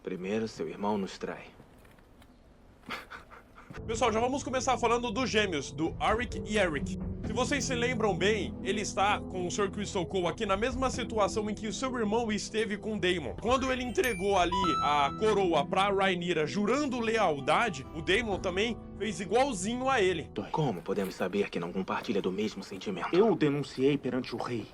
Primeiro, seu irmão nos trai. Pessoal, já vamos começar falando dos gêmeos, do Arik e Eric. Se vocês se lembram bem, ele está com o Sir Criston Cole aqui na mesma situação em que o seu irmão esteve com Daemon. Quando ele entregou ali a coroa pra Rhaenyra, jurando lealdade, o Daemon também fez igualzinho a ele. Como podemos saber que não compartilha do mesmo sentimento? Eu o denunciei perante o rei.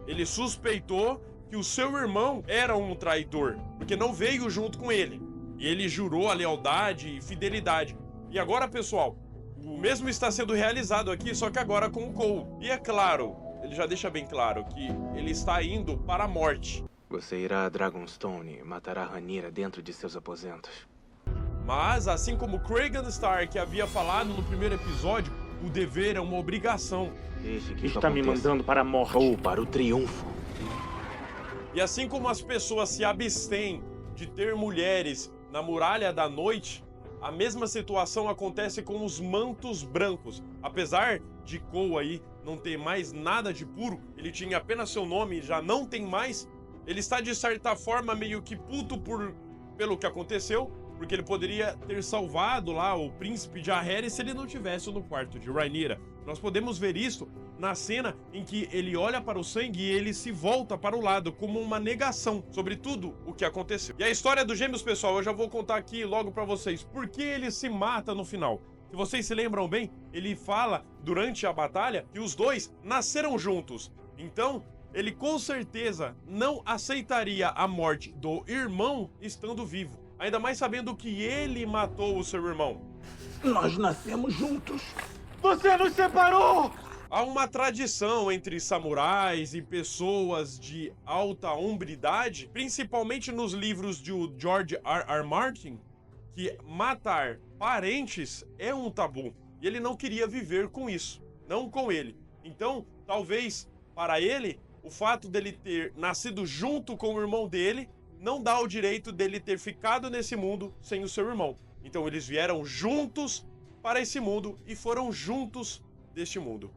Ele suspeitou que o seu irmão era um traidor, porque não veio junto com ele. E ele jurou a lealdade e fidelidade. E agora, pessoal, o mesmo está sendo realizado aqui, só que agora com o Cole. E é claro, ele já deixa bem claro que ele está indo para a morte. Você irá a Dragonstone e matará Rhaenyra dentro de seus aposentos. Mas, assim como Cregan Stark havia falado no primeiro episódio, o dever é uma obrigação. Deixe que isso Está me aconteça. mandando para a morte. Ou para o triunfo. E assim como as pessoas se abstêm de ter mulheres na Muralha da Noite, a mesma situação acontece com os mantos brancos. Apesar de Cole aí não ter mais nada de puro, ele tinha apenas seu nome e já não tem mais, ele está de certa forma meio que puto pelo que aconteceu, porque ele poderia ter salvado lá o príncipe de Aerys se ele não tivesse no quarto de Rhaenyra. Nós podemos ver isso na cena em que ele olha para o sangue e ele se volta para o lado, como uma negação sobre tudo o que aconteceu. E a história dos gêmeos, pessoal, eu já vou contar aqui logo para vocês. Por que ele se mata no final? Se vocês se lembram bem, ele fala durante a batalha que os dois nasceram juntos. Então, ele com certeza não aceitaria a morte do irmão estando vivo. Ainda mais sabendo que ele matou o seu irmão. Nós nascemos juntos. Você nos separou! Há uma tradição entre samurais e pessoas de alta hombridade, principalmente nos livros de George R. Martin, que matar parentes é um tabu. E ele não queria viver com isso, não com ele. Então, talvez, para ele, o fato dele ter nascido junto com o irmão dele não dá o direito dele ter ficado nesse mundo sem o seu irmão. Então, eles vieram juntos para esse mundo e foram juntos deste mundo.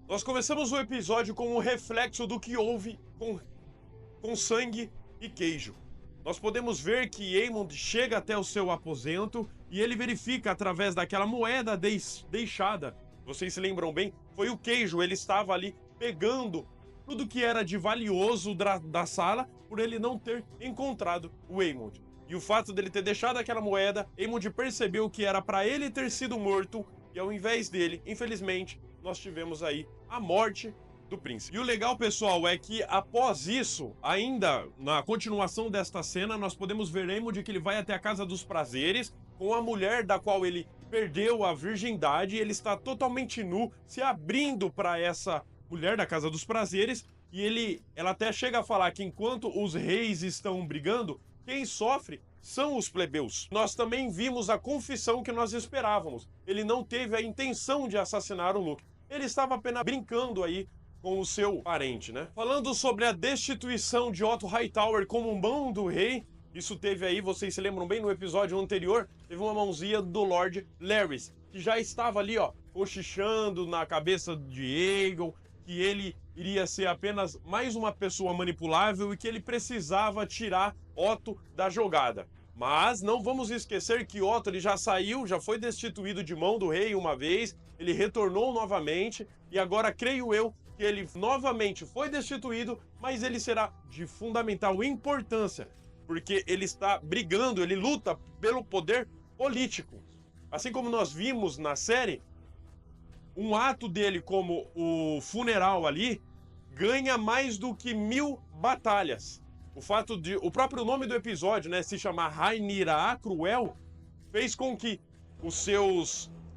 Nós começamos o episódio com um reflexo do que houve com sangue e queijo. Nós podemos ver que Aemond chega até o seu aposento e ele verifica através daquela moeda deixada. Vocês se lembram bem? Foi o queijo, ele estava ali pegando tudo que era de valioso da sala por ele não ter encontrado o Aemond. E o fato dele ter deixado aquela moeda, Aemond percebeu que era para ele ter sido morto, e ao invés dele, infelizmente, nós tivemos aí a morte do príncipe. E o legal, pessoal, é que após isso, ainda na continuação desta cena, nós podemos ver Aemond que ele vai até a Casa dos Prazeres com a mulher da qual ele perdeu a virgindade, e ele está totalmente nu, se abrindo para essa mulher da Casa dos Prazeres, e ela até chega a falar que enquanto os reis estão brigando, quem sofre são os plebeus. Nós também vimos a confissão que nós esperávamos. Ele não teve a intenção de assassinar o Luke. Ele estava apenas brincando aí com o seu parente, né? Falando sobre a destituição de Otto Hightower como mão do rei, isso teve aí, vocês se lembram bem, no episódio anterior, teve uma mãozinha do Lord Larys, que já estava ali, ó, cochichando na cabeça de Aegon, que ele iria ser apenas mais uma pessoa manipulável e que ele precisava tirar Otto da jogada. Mas não vamos esquecer que Otto ele já saiu, já foi destituído de mão do rei uma vez, ele retornou novamente e agora creio eu que ele novamente foi destituído, mas ele será de fundamental importância, porque ele está brigando, ele luta pelo poder político. Assim como nós vimos na série, um ato dele como o funeral ali ganha mais do que 1000 batalhas. O fato de o próprio nome do episódio, né, se chamar Rhaenyra a Cruel, fez com que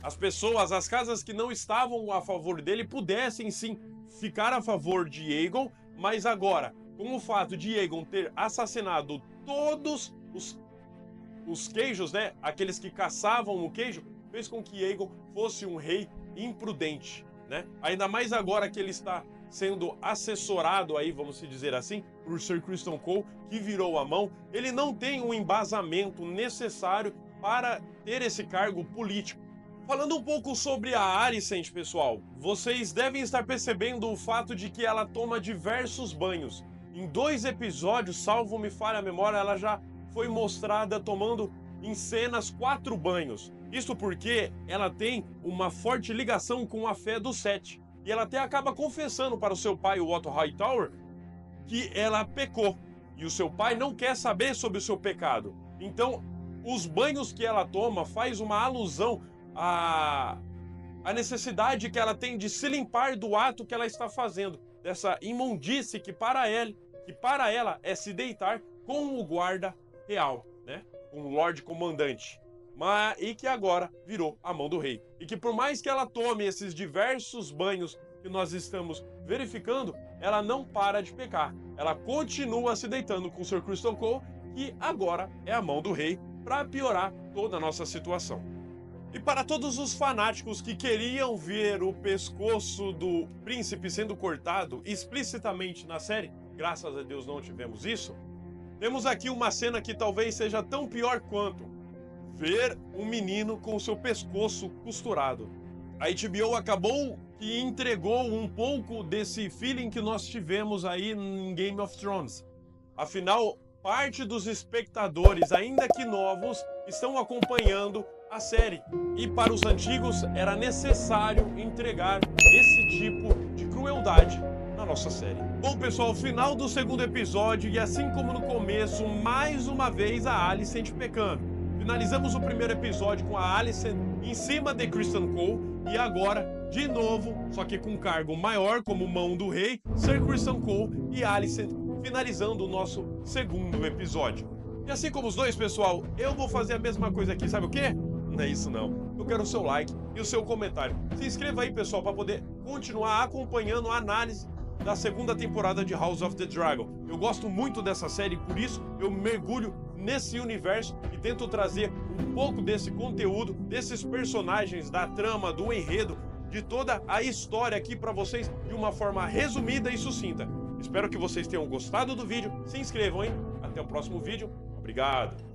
as pessoas, as casas que não estavam a favor dele pudessem sim ficar a favor de Aegon, mas agora, com o fato de Aegon ter assassinado todos os queijos, né, aqueles que caçavam o queijo, fez com que Aegon fosse um rei imprudente, né? Ainda mais agora que ele está sendo assessorado aí, vamos dizer assim, por Sir Criston Cole, que virou a mão. Ele não tem um embasamento necessário para ter esse cargo político. Falando um pouco sobre a Alicent, pessoal, vocês devem estar percebendo o fato de que ela toma diversos banhos. Em 2 episódios, salvo me falha a memória, ela já foi mostrada tomando em cenas 4 banhos. Isso porque ela tem uma forte ligação com a fé do Seth. E ela até acaba confessando para o seu pai, o Otto Hightower, que ela pecou. E o seu pai não quer saber sobre o seu pecado. Então, os banhos que ela toma faz uma alusão à necessidade que ela tem de se limpar do ato que ela está fazendo, dessa imundície que para ela é se deitar com o guarda real, né? Com o Lorde Comandante. E que agora virou a mão do rei. E que por mais que ela tome esses diversos banhos que nós estamos verificando, ela não para de pecar. Ela continua se deitando com o Sir Criston Cole, que agora é a mão do rei, para piorar toda a nossa situação. E para todos os fanáticos que queriam ver o pescoço do príncipe sendo cortado explicitamente na série, graças a Deus não tivemos isso, temos aqui uma cena que talvez seja tão pior quanto ver um menino com o seu pescoço costurado. A HBO acabou e entregou um pouco desse feeling que nós tivemos aí em Game of Thrones. Afinal, parte dos espectadores, ainda que novos, estão acompanhando a série. E para os antigos era necessário entregar esse tipo de crueldade na nossa série. Bom, pessoal, final do 2º episódio e assim como no começo, mais uma vez a Alicent pecando. Finalizamos o 1º episódio com a Alicent em cima de Criston Cole e agora, de novo, só que com um cargo maior como mão do rei, Sir Criston Cole e Alicent finalizando o nosso 2º episódio. E assim como os dois, pessoal, eu vou fazer a mesma coisa aqui, sabe o quê? Não é isso não. Eu quero o seu like e o seu comentário. Se inscreva aí, pessoal, para poder continuar acompanhando a análise da 2ª temporada de House of the Dragon. Eu gosto muito dessa série, por isso eu mergulho nesse universo e tento trazer um pouco desse conteúdo, desses personagens, da trama, do enredo, de toda a história aqui para vocês de uma forma resumida e sucinta. Espero que vocês tenham gostado do vídeo. Se inscrevam, hein? Até o próximo vídeo. Obrigado.